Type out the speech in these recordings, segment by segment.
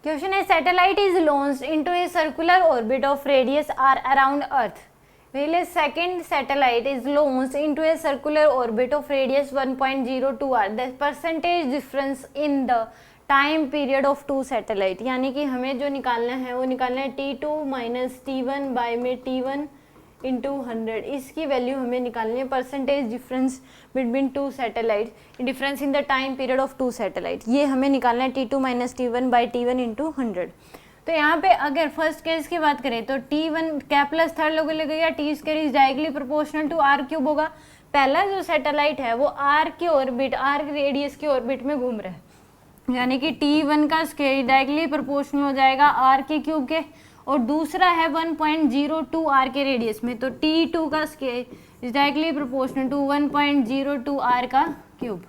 Question है satellite is launched into a circular orbit of radius r around earth. While second satellite is launched into a circular orbit of radius 1.02 r। The percentage difference in the time period of two satellite, यानी कि हमें जो निकालना है वो निकालना है T2 minus T1 bye में T1 इंटू 100। इसकी वैल्यू हमें निकालनी है percentage difference between two satellite, difference in the time period of two satellite. ये हमें निकालना है T2 minus T1 by T1 into 100। तो यहाँ पे अगर फर्स्ट केस की बात करें तो T1 क्या प्लस थर्ड लोग लगेगा, T square is directly proportional to r cube होगा। पहला जो सैटेलाइट है वो r के ऑर्बिट, r रेडियस के ऑर्बिट में घूम रहा है, यानी कि T1 का स्क्वायर डायरेक्टली प्रोपोर्शनल हो जाएगा r के क्यूब के, और दूसरा है 1.02 r के रेडियस में, तो T2 का square is directly proportional to 1.02 r का क्यूब।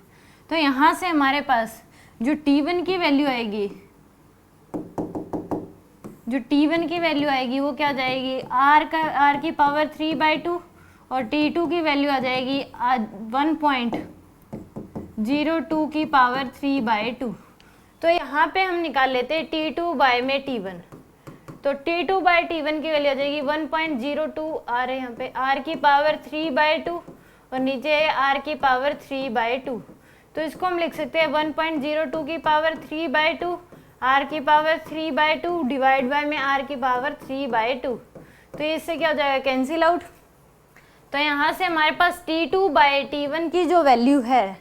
तो यहाँ से हमारे पास जो T1 की वैल्यू आएगी, वो क्या आ जाएगी, r की पावर 3/2, और T2 की वैल्यू आ जाएगी 1.02 की पावर 3/2। तो यहाँ पे हम निकाल लेते हैं T2 बाय में T1। तो T2 बाय T1 की वैल्यू आ जाएगी 1.02 r है, यहाँ पे r की पावर 3/2 और नीचे है r की पावर 3/2। तो इसको हम लिख सकते हैं 1.02 की पावर 3/2, r की पावर 3/2 डिवाइड बाय में r की पावर 3/2। तो इससे क्या हो जाएगा, कैंसिल आउट। तो यहाँ से हमारे पास T2 बाय T1 की जो वैल्यू है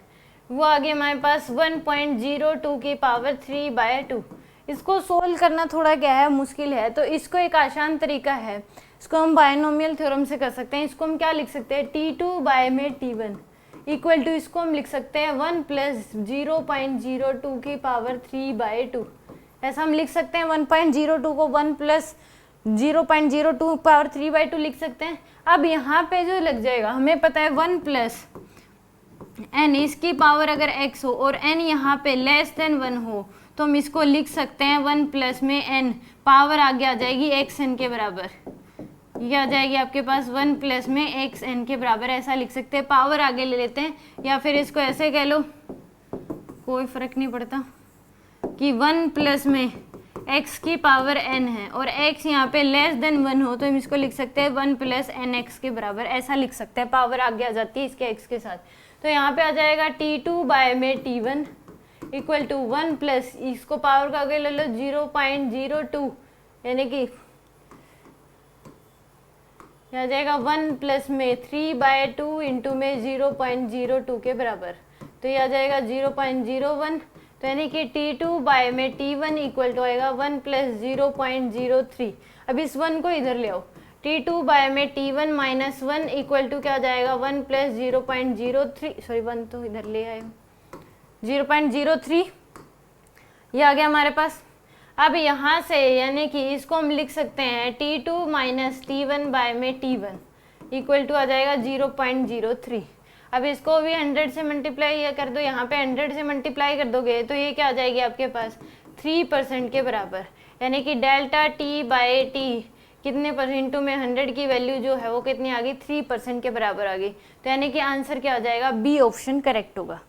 वो आ गई हमारे पास 1.02 की पावर 3/2। इसको सोल्व करना थोड़ा क्या है, मुश्किल है, तो इसको एक आसान तरीका है, इसको हम बायनोमियल थ्योरम से कर सकते हैं। इसको हम क्या लिख सकते हैं, T2 बाय में T1 इक्वल टू, इसको हम लिख सकते हैं 1 प्लस 0.02 की पावर 3/2। ऐसा हम लिख सकते हैं 1.02 को 1 प्लस 0.02 पावर 3/2 लिख सकते हैं। अब यहाँ पे जो लग जाएगा, हमें पता है 1 प्लस n, इसकी पावर अगर x हो और n यहाँ पे लेस देन 1 हो तो हम इसको लिख सकते हैं 1 प्लस में n, पावर आगे आ जाएगी xn के बराबर। ये आ जाएगी आपके पास 1 प्लस में xn के बराबर, ऐसा लिख सकते हैं। पावर आगे ले लेते हैं, या फिर इसको ऐसे कह लो, कोई फर्क नहीं पड़ता, कि 1 प्लस में x की पावर n है और x यहाँ पे लेस देन 1 हो तो हम इसको लिख सकते हैं 1 प्लस nx के बराबर, ऐसा लिख सकते हैं। पावर आगे आ जाती है इसके x के साथ। तो यहाँ पे आ जाएगा T2 बाय में T1 इक्वल टू 1 प्लस, इसको पावर का आगे ले लो 0.02, यानी कि आ जाएगा 1 प्लस में 3/2 इंटू में 0.02 के बराबर। तो ये आ जाएगा 0.01, तो यानी कि T2 बाय में T1 इक्वल टू आएगा 1 प्लस 0.03। अब इस 1 को इधर ले आओ, T2 बाय में T1 माइनस 1 इक्वल टू क्या आ जाएगा 1 प्लस 0.03, सॉरी 1 तो इधर ले आए, 0.03 ये आ गया हमारे पास। अब यहाँ से यानी कि इसको हम लिख सकते हैं T2 माइनस T1 बाय में T1 इक्वल टू आ जाएगा 0.03। अब इसको भी 100 से मल्टीप्लाई कर दो, यहाँ पे 100 से मल्टीप्लाई कर दोगे तो ये क्या आ जाएगी आपके पास 3% के बराबर, यानी कि डेल्टा T बाय T कितने परसेंट में 100 की वैल्यू जो है वो कितनी आ गई, 3% के बराबर आ गई। तो यानी कि आंसर क्या आ जाएगा, बी ऑप्शन करेक्ट होगा।